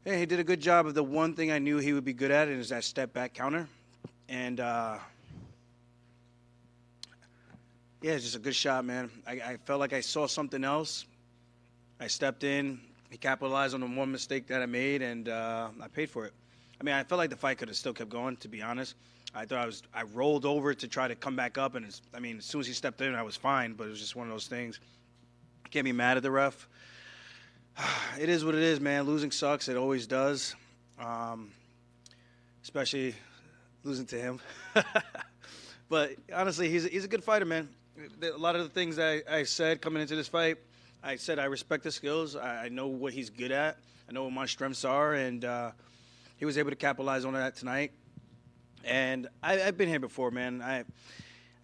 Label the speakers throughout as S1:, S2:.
S1: Yeah, he did a good job of the one thing I knew he would be good at, and is that step back counter. And yeah, it's just a good shot, man. I felt like I saw something else. I stepped in. He capitalized on the one mistake that I made, and I paid for it. I mean, I felt like the fight could have still kept going, to be honest. I rolled over to try to come back up, and I mean, as soon as he stepped in, I was fine, but it was just one of those things. Can't be mad at the ref. It is what it is, man. Losing sucks. It always does, especially losing to him. But honestly, he's a good fighter, man. A lot of the things I said coming into this fight, I said I respect the skills. I know what he's good at. I know what my strengths are, and he was able to capitalize on that tonight. And I've been here before, man. I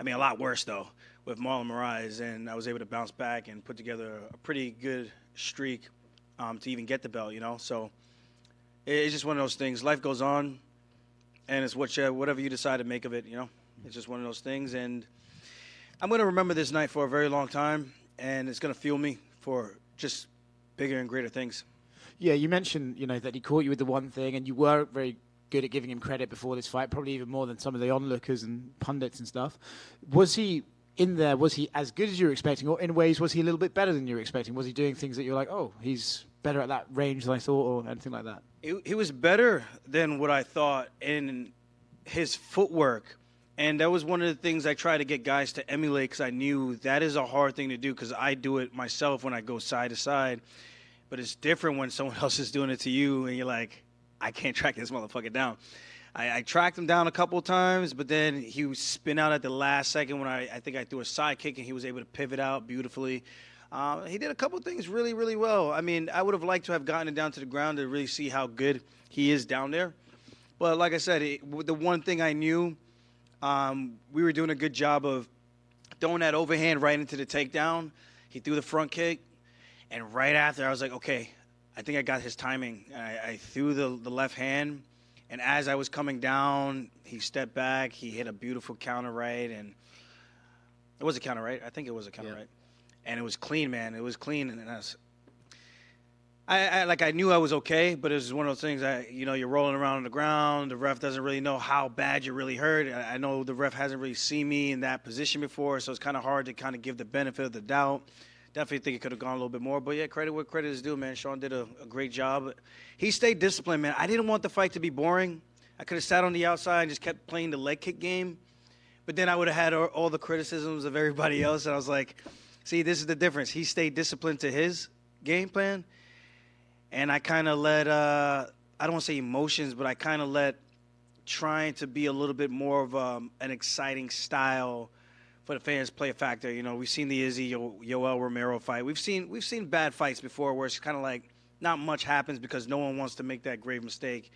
S1: mean, a lot worse, though, with Marlon Moraes, and I was able to bounce back and put together a pretty good streak to even get the belt, you know? So it's just one of those things. Life goes on, and it's whatever you decide to make of it, you know? It's just one of those things, and I'm going to remember this night for a very long time, and it's going to fuel me for just bigger and greater things.
S2: Yeah, you mentioned, that he caught you with the one thing, and you were very good at giving him credit before this fight, probably even more than some of the onlookers and pundits and stuff. Was he in there, was he as good as you were expecting, or in ways was he a little bit better than you were expecting? Was he doing things that you're like, oh, he's better at that range than I thought, or anything like that?
S1: He was better than what I thought in his footwork. And that was one of the things I try to get guys to emulate, because I knew that is a hard thing to do, because I do it myself when I go side to side. But it's different when someone else is doing it to you, and you're like, I can't track this motherfucker down. I tracked him down a couple of times, but then he would spin out at the last second when I think I threw a side kick, and he was able to pivot out beautifully. He did a couple of things really, really well. I mean, I would have liked to have gotten it down to the ground to really see how good he is down there. But like I said, the one thing I knew, we were doing a good job of throwing that overhand right into the takedown. He threw the front kick, and right after I was like, okay, I think I got his timing. I threw the left hand, and as I was coming down, he stepped back. He hit a beautiful counter right, and it was a counter right. I think it was a counter right, and it was clean, man. It was clean, and I knew I was okay, but it was one of those things. You're rolling around on the ground. The ref doesn't really know how bad you really hurt. I know the ref hasn't really seen me in that position before, so it's kind of hard to kind of give the benefit of the doubt. Definitely think it could have gone a little bit more. But, yeah, credit where credit is due, man. Sean did a great job. He stayed disciplined, man. I didn't want the fight to be boring. I could have sat on the outside and just kept playing the leg kick game. But then I would have had all the criticisms of everybody else. And I was like, see, this is the difference. He stayed disciplined to his game plan. And I kind of let, I don't want to say emotions, but I kind of let trying to be a little bit more of an exciting style for the fans play a factor. We've seen the Izzy Yoel Romero fight. We've seen bad fights before where it's kind of like not much happens because no one wants to make that grave mistake.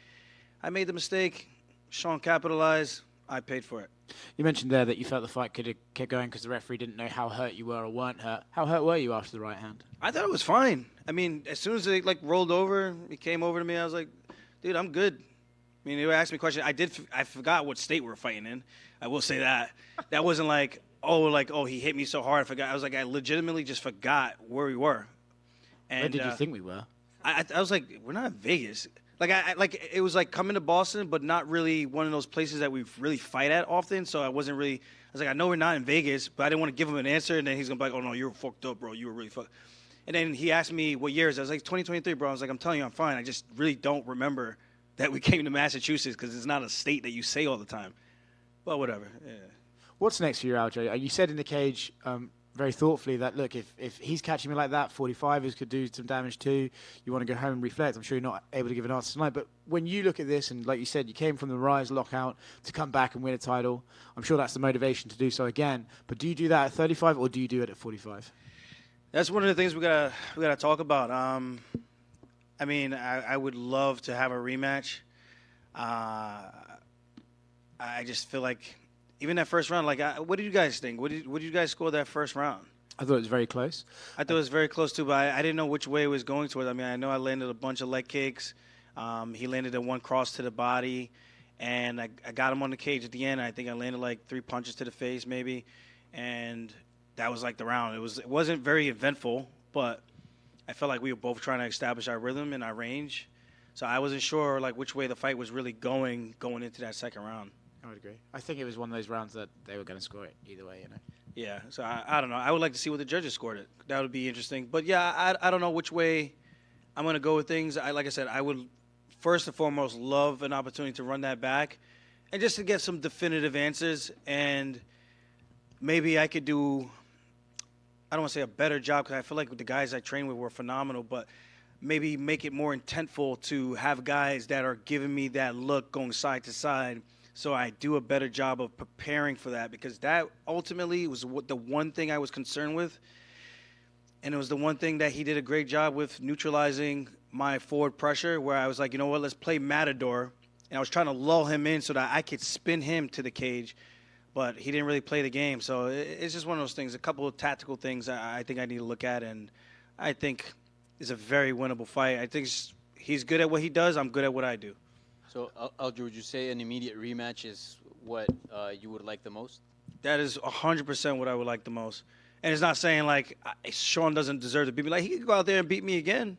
S1: I made the mistake. Sean capitalized. I paid for it.
S2: You mentioned there that you felt the fight could have kept going because the referee didn't know how hurt you were or weren't hurt. How hurt were you after the right hand?
S1: I thought it was fine. I mean, as soon as it rolled over, he came over to me. I was like, dude, I'm good. I mean, they asked me a question. I forgot what state we were fighting in. I will say that. That wasn't like, oh, he hit me so hard. I forgot. I was like, I legitimately just forgot where we were. And
S2: where did you think we were?
S1: I was like, we're not in Vegas. It was like coming to Boston, but not really one of those places that we really fight at often. So I was like, I know we're not in Vegas, but I didn't want to give him an answer. And then he's going to be like, oh, no, you were fucked up, bro. You were really fucked. And then he asked me what year is it. I was like, 2023, bro. I was like, I'm telling you, I'm fine. I just really don't remember that we came to Massachusetts because it's not a state that you say all the time. But whatever. Yeah.
S2: What's next for you, Aljo? You said in the cage very thoughtfully that, look, if he's catching me like that, 45ers could do some damage too. You want to go home and reflect. I'm sure you're not able to give an answer tonight. But when you look at this, and like you said, you came from the Rise lockout to come back and win a title, I'm sure that's the motivation to do so again. But do you do that at 35 or do you do it at 45?
S1: That's one of the things we gotta talk about. I mean, I would love to have a rematch. I just feel like even that first round, what did you guys think? What did you guys score that first round?
S2: I thought it was very close.
S1: I thought it was very close too, but I didn't know which way it was going towards. I mean, I know I landed a bunch of leg kicks. He landed one cross to the body, and I got him on the cage at the end. I think I landed like 3 punches to the face maybe, and that was like the round. It wasn't very eventful, but I felt like we were both trying to establish our rhythm and our range. So I wasn't sure like which way the fight was really going into that second round.
S2: I would agree. I think it was one of those rounds that they were going to score it either way, you know.
S1: Yeah, so I don't know. I would like to see what the judges scored it. That would be interesting. But yeah, I don't know which way I'm going to go with things. Like I said, I would first and foremost love an opportunity to run that back and just to get some definitive answers. And maybe I could do, I don't want to say a better job because I feel like the guys I trained with were phenomenal, but maybe make it more intentful to have guys that are giving me that look going side to side so I do a better job of preparing for that, because that ultimately was the one thing I was concerned with. And it was the one thing that he did a great job with, neutralizing my forward pressure, where I was like, you know what, let's play Matador. And I was trying to lull him in so that I could spin him to the cage, but he didn't really play the game. So it's just one of those things, a couple of tactical things I think I need to look at, and I think it's a very winnable fight. I think he's good at what he does. I'm good at what I do.
S3: So, Aljo, would you say an immediate rematch is what you would like the most?
S1: That is 100% what I would like the most. And it's not saying like Sean doesn't deserve to beat me. Like, he could go out there and beat me again.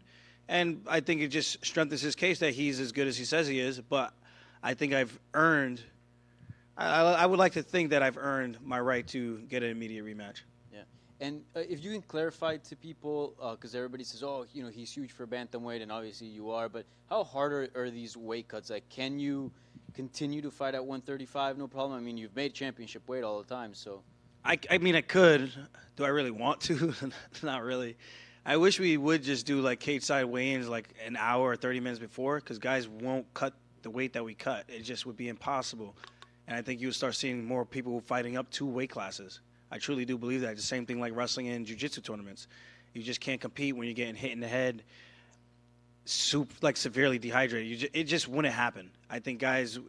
S1: And I think it just strengthens his case that he's as good as he says he is. But I think I've earned – I would like to think that I've earned my right to get an immediate rematch.
S3: Yeah. And if you can clarify to people, because everybody says, oh, you know, he's huge for bantamweight, and obviously you are, but how hard are these weight cuts? Like, can you continue to fight at 135, no problem? I mean, you've made championship weight all the time, so.
S1: I mean, I could. Do I really want to? Not really. I wish we would just do, like, cage-side weigh-ins, like, an hour or 30 minutes before, because guys won't cut the weight that we cut. It just would be impossible. And I think you would start seeing more people fighting up 2 weight classes. I truly do believe that. It's the same thing like wrestling and jiu-jitsu tournaments. You just can't compete when you're getting hit in the head, severely dehydrated. It just wouldn't happen. I think guys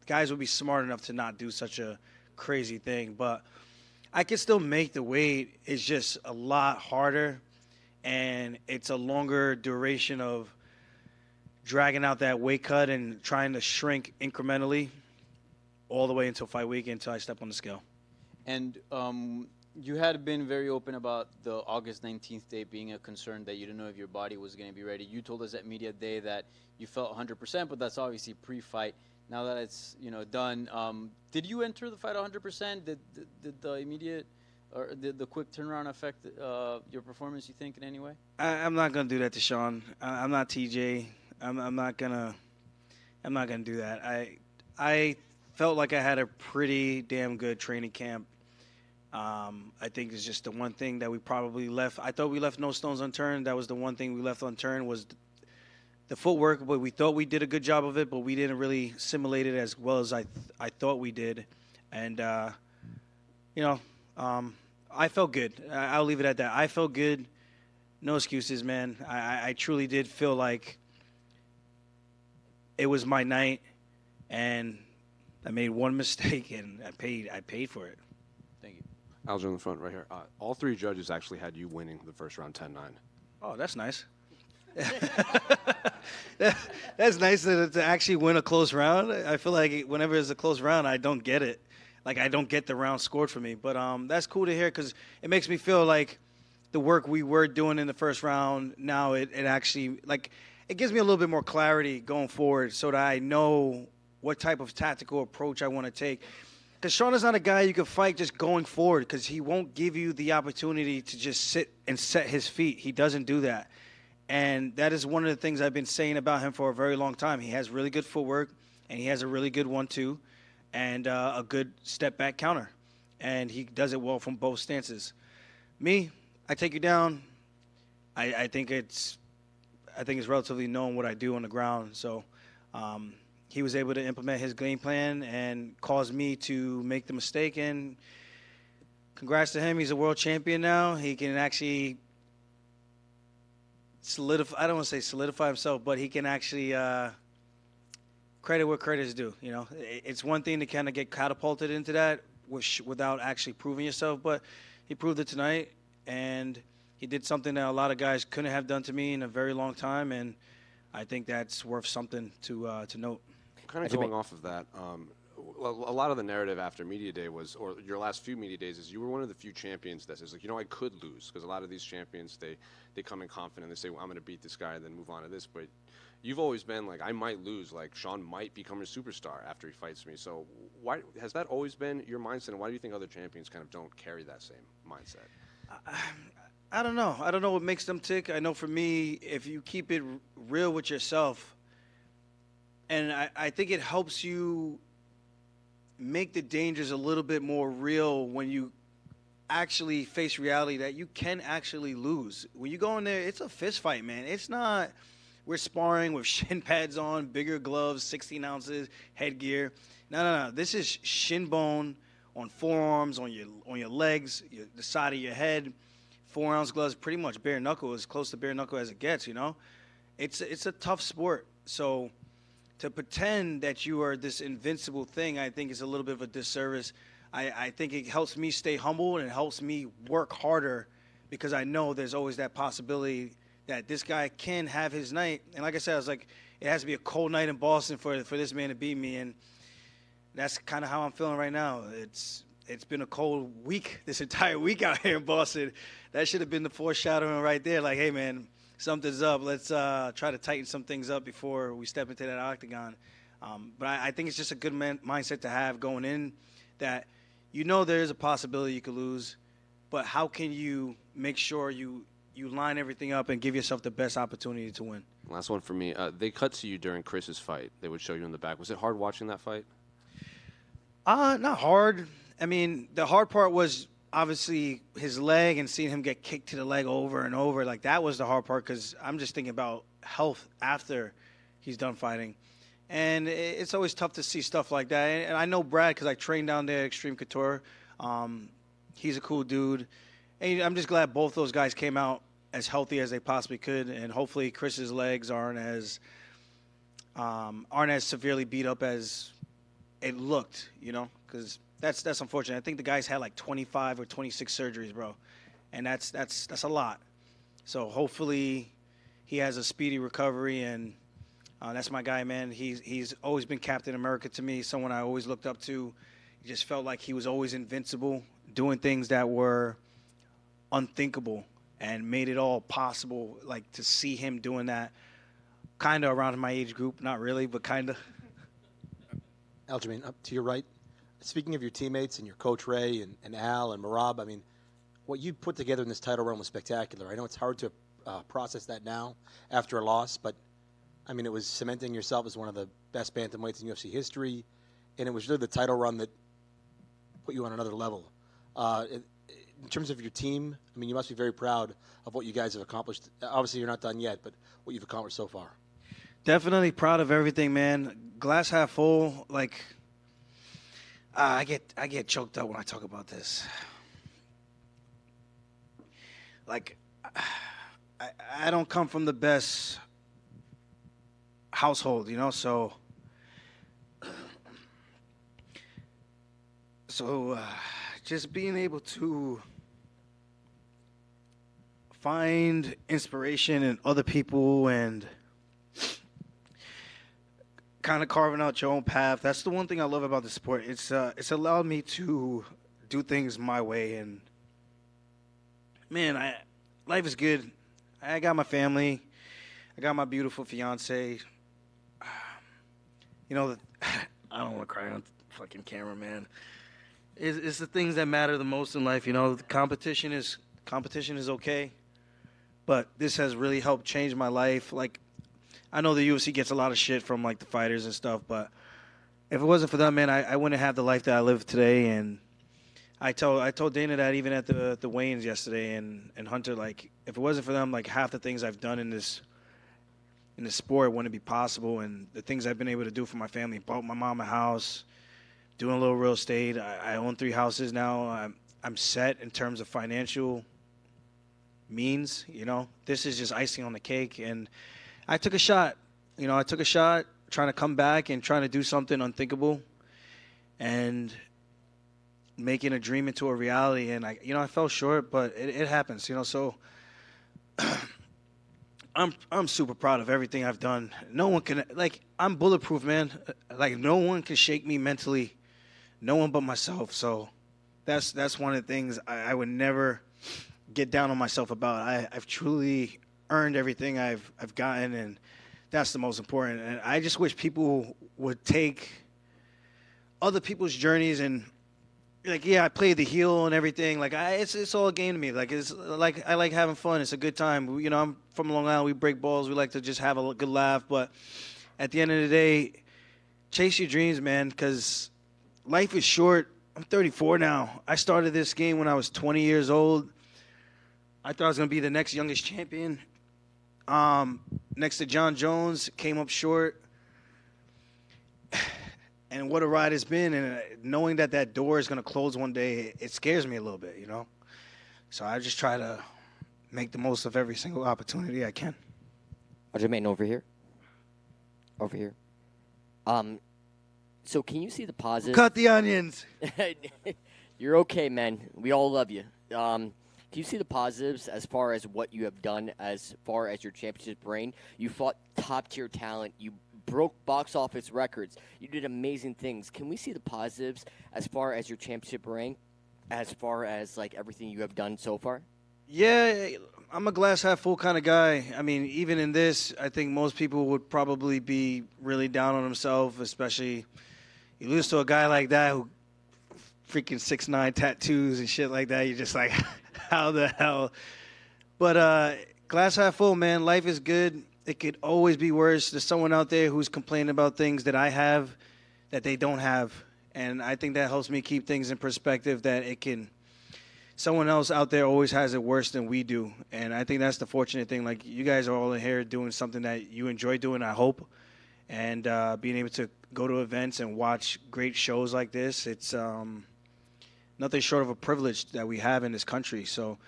S1: would be smart enough to not do such a crazy thing. But I can still make the weight. It's just a lot harder, and it's a longer duration of dragging out that weight cut and trying to shrink incrementally all the way until fight week, until I step on the scale.
S3: And you had been very open about the August 19th day being a concern, that you didn't know if your body was going to be ready. You told us at media day that you felt 100%, but that's obviously pre-fight. Now that it's, you know, done, did you enter the fight 100%? Did the immediate or the quick turnaround affect your performance, you think, in any way?
S1: I'm not gonna do that to Sean. I'm not TJ. I'm not gonna do that. I felt like I had a pretty damn good training camp. I think it's just the one thing that we probably left. I thought we left no stones unturned. That was the one thing we left unturned, was the footwork. But we thought we did a good job of it, but we didn't really simulate it as well as I thought we did. And I felt good. I'll leave it at that. I felt good. No excuses, man. I truly did feel like it was my night, and I made one mistake, and I paid for it.
S3: Thank you.
S4: Aljo in the front right here. All 3 judges actually had you winning the first round 10-9.
S1: Oh, that's nice. That's nice to actually win a close round. I feel like whenever it's a close round, I don't get it. Like, I don't get the round scored for me. But that's cool to hear, because it makes me feel like the work we were doing in the first round, now it actually, like, it gives me a little bit more clarity going forward so that I know what type of tactical approach I want to take. Because Sean is not a guy you can fight just going forward, because he won't give you the opportunity to just sit and set his feet. He doesn't do that. And that is one of the things I've been saying about him for a very long time. He has really good footwork, and he has a really good 1-2, and a good step-back counter. And he does it well from both stances. Me, I take you down. I think it's relatively known what I do on the ground. So he was able to implement his game plan and cause me to make the mistake. And congrats to him. He's a world champion now. He can actually solidify. I don't want to say solidify himself, but he can actually credit where credit is due. You know, it's one thing to kind of get catapulted into that without actually proving yourself, but he proved it tonight, and he did something that a lot of guys couldn't have done to me in a very long time, and I think that's worth something to note.
S4: Kind of going off of that, a lot of the narrative after media day was, or your last few media days, is you were one of the few champions that says, like, you know, I could lose, because a lot of these champions, they come in confident, they say, well, I'm going to beat this guy and then move on to this, but You've always been like, I might lose. Like, Sean might become a superstar after he fights me. So why has that always been your mindset? And why do you think other champions kind of don't carry that same mindset?
S1: I don't know. I don't know what makes them tick. I know for me, if you keep it real with yourself, and I think it helps you make the dangers a little bit more real when you actually face reality that you can actually lose. When you go in there, it's a fist fight, man. It's not we're sparring with shin pads on, bigger gloves, 16 ounces, headgear. No. This is shin bone on forearms, on your legs, the side of your head. 4-ounce gloves, pretty much bare knuckle, as close to bare knuckle as it gets. It's a tough sport. So to pretend that you are this invincible thing, I think is a little bit of a disservice. I think it helps me stay humble and it helps me work harder because I know there's always that possibility that this guy can have his night. And like I said, I was like, it has to be a cold night in Boston for this man to beat me. And that's kind of how I'm feeling right now. It's been a cold week, this entire week out here in Boston. That should have been the foreshadowing right there. Like, hey, man, something's up. Let's try to tighten some things up before we step into that octagon. But I think it's just a good mindset to have going in that there is a possibility you could lose, but how can you make sure you line everything up and give yourself the best opportunity to win?
S4: Last one for me. They cut to you during Chris's fight. They would show you in the back. Was it hard watching that fight?
S1: Not hard. I mean, the hard part was obviously his leg and seeing him get kicked to the leg over and over. Like, that was the hard part because I'm just thinking about health after he's done fighting. And it's always tough to see stuff like that. And I know Brad because I trained down there at Extreme Couture. He's a cool dude. And I'm just glad both those guys came out as healthy as they possibly could. And hopefully Chris's legs aren't as severely beat up as it looked, because that's unfortunate. I think the guy's had like 25 or 26 surgeries, bro. And that's a lot. So hopefully he has a speedy recovery, and that's my guy, man. He's always been Captain America to me, someone I always looked up to. He just felt like he was always invincible, doing things that were unthinkable and made it all possible, like to see him doing that kind of around my age group. Not really, but kind of.
S5: Aljamain, up to your right. Speaking of your teammates and your coach Ray and Al and Marab, I mean, what you put together in this title run was spectacular. I know it's hard to process that now after a loss, but I mean, it was cementing yourself as one of the best bantamweights in UFC history, and it was really the title run that put you on another level. In terms of your team, I mean, you must be very proud of what you guys have accomplished. Obviously, you're not done yet, but what you've accomplished so far.
S1: Definitely proud of everything, man. Glass half full. Like, I get choked up when I talk about this. Like, I don't come from the best household, so just being able to find inspiration in other people and kind of carving out your own path. That's the one thing I love about the sport. It's allowed me to do things my way, and man, life is good. I got my family. I got my beautiful fiance. I don't want to cry on fucking camera, man. It's the things that matter the most in life. The competition is okay, but this has really helped change my life. Like, I know the UFC gets a lot of shit from like the fighters and stuff, but if it wasn't for them, man, I wouldn't have the life that I live today. And I told Dana that even at the weigh-ins yesterday, and Hunter, like, if it wasn't for them, like, half the things I've done in this sport wouldn't be possible. And the things I've been able to do for my family, bought my mom a house, doing a little real estate. I own 3 houses now. I'm set in terms of financial means. This is just icing on the cake. And I took a shot. Trying to come back and trying to do something unthinkable and making a dream into a reality. And I fell short, but it happens, So I'm super proud of everything I've done. No one can, I'm bulletproof, man. Like, no one can shake me mentally. No one but myself. So that's one of the things I would never get down on myself about. I've truly earned everything I've gotten, and That's the most important. And I just wish people would take other people's journeys and, like, yeah, I played the heel and everything. Like, it's all a game to me. Like, it's like I like having fun. It's a good time. You know, I'm from Long Island. We break balls. We like to just have a good laugh. But at the end of the day, chase your dreams, man, because life is short. I'm 34 now. I started this game when I was 20 years old. I thought I was going to be the next youngest champion. Next to John Jones, came up short. And what a ride it's been. And knowing that door is going to close one day, it scares me a little bit, you know? So I just try to make the most of every single opportunity I can.
S6: Aljamain, over here. Over here. So can you see the positive?
S1: Cut the onions.
S6: You're okay, man. We all love you. Can you see the positives as far as what you have done as far as your championship reign? You fought top-tier talent. You broke box office records. You did amazing things. Can we see the positives as far as your championship reign, as far as, like, everything you have done so far?
S1: Yeah, I'm a glass half full kind of guy. I mean, even in this, I think most people would probably be really down on himself, especially you lose to a guy like that who freaking 6'9" tattoos and shit like that. You're just like, how the hell? But glass half full, man. Life is good. It could always be worse. There's someone out there who's complaining about things that I have that they don't have. And I think that helps me keep things in perspective, that it can – someone else out there always has it worse than we do. And I think that's the fortunate thing. Like, you guys are all in here doing something that you enjoy doing, I hope. And being able to go to events and watch great shows like this, it's nothing short of a privilege that we have in this country. So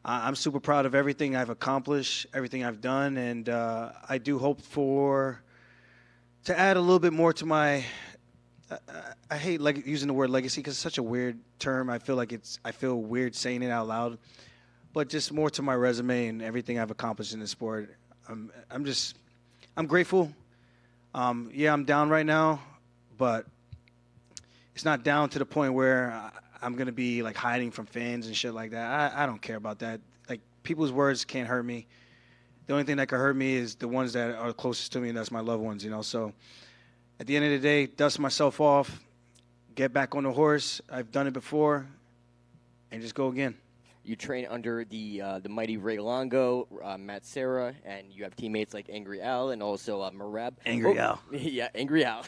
S1: I'm super proud of everything I've accomplished, everything I've done, and I do hope to add a little bit more to my I hate using the word legacy because it's such a weird term. I feel weird saying it out loud, but just more to my resume and everything I've accomplished in the sport. I'm grateful. Yeah, I'm down right now, but it's not down to the point where I'm going to be like hiding from fans and shit like that. I don't care about that. Like, people's words can't hurt me. The only thing that can hurt me is the ones that are closest to me, and that's my loved ones, you know. So at the end of the day, dust myself off, get back on the horse. I've done it before, and just go again.
S6: You train under the mighty Ray Longo, Matt Serra, and you have teammates like Angry Al and also Marab.
S1: Angry Al.
S6: Yeah, Angry Al.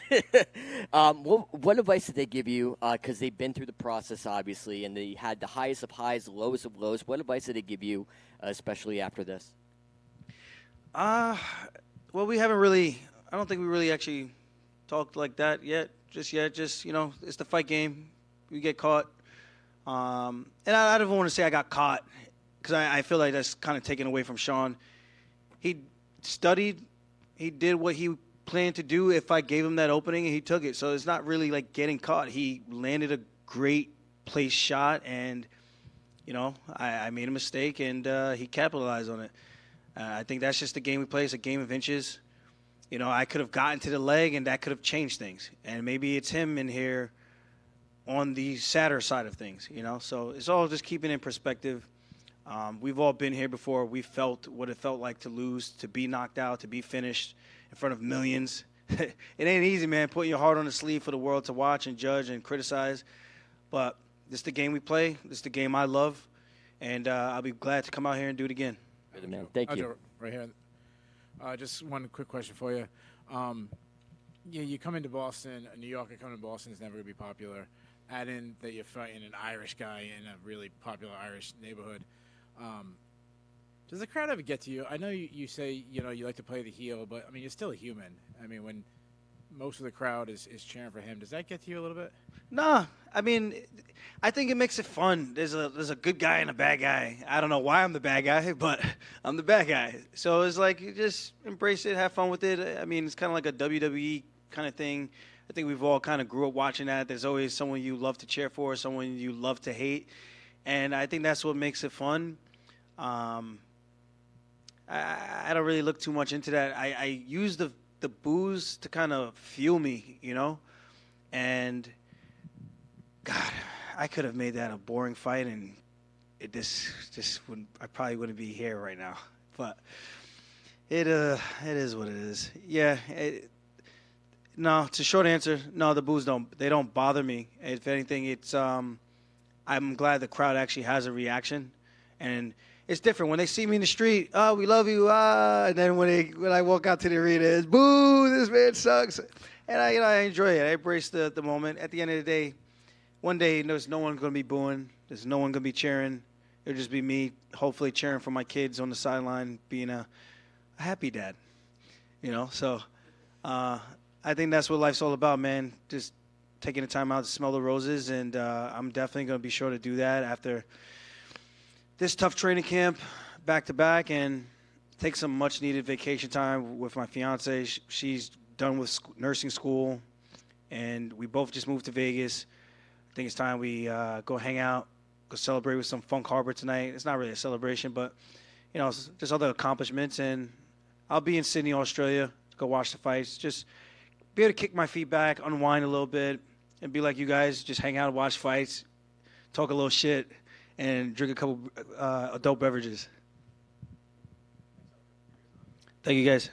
S6: What advice did they give you? Because they've been through the process, obviously, and they had the highest of highs, the lowest of lows. What advice did they give you, especially after this?
S1: Well, we haven't really – I don't think we really actually talked like that yet. Just, you know, it's the fight game. We get caught. And I don't want to say I got caught because I feel like that's kind of taken away from Sean. He studied. He did what he planned to do if I gave him that opening, and he took it. So it's not really like getting caught. He landed a great place shot, and, you know, I made a mistake, and he capitalized on it. I think that's just the game we play. It's a game of inches. You know, I could have gotten to the leg, and that could have changed things. And maybe it's him in here on the sadder side of things, you know. So it's all just keeping in perspective. We've all been here before. We felt what it felt like to lose, to be knocked out, to be finished in front of millions. It ain't easy, man, putting your heart on the sleeve for the world to watch and judge and criticize. But this is the game we play. This is the game I love. And I'll be glad to come out here and do it again.
S6: Man, thank you.
S2: Right here. Just one quick question for you. You come into Boston, New York, coming to Boston is never going to be popular. Add in that you're fighting an Irish guy in a really popular Irish neighborhood. Does the crowd ever get to you? I know you say, you know, you like to play the heel, but, I mean, you're still a human. I mean, when most of the crowd is cheering for him, does that get to you a little bit?
S1: Nah, I mean, I think it makes it fun. There's a good guy and a bad guy. I don't know why I'm the bad guy, but I'm the bad guy. So it's like, you just embrace it, have fun with it. I mean, it's kind of like a WWE kind of thing. I think we've all kind of grew up watching that. There's always someone you love to cheer for, someone you love to hate. And I think that's what makes it fun. I don't really look too much into that. I use the booze to kind of fuel me, you know? And, God, I could have made that a boring fight, and it just wouldn't. I probably wouldn't be here right now. But It is what it is. Yeah. No, it's a short answer. No, the boos don't bother me. If anything, it's I'm glad the crowd actually has a reaction, and it's different when they see me in the street. Oh, we love you. And then when I walk out to the arena, it's boo. This man sucks. And I enjoy it. I embrace the moment. At the end of the day, one day there's no one going to be booing. There's no one going to be cheering. It'll just be me, hopefully cheering for my kids on the sideline, being a happy dad. So I think that's what life's all about, man. Just taking the time out to smell the roses, and I'm definitely going to be sure to do that after this tough training camp, back-to-back, and take some much-needed vacation time with my fiance. She's done with nursing school, and we both just moved to Vegas. I think it's time we go hang out, go celebrate with some Funk Harbor tonight. It's not really a celebration, but, just other accomplishments. And I'll be in Sydney, Australia, to go watch the fights. Just be able to kick my feet back, unwind a little bit, and be like you guys, just hang out, watch fights, talk a little shit, and drink a couple adult beverages. Thank you, guys.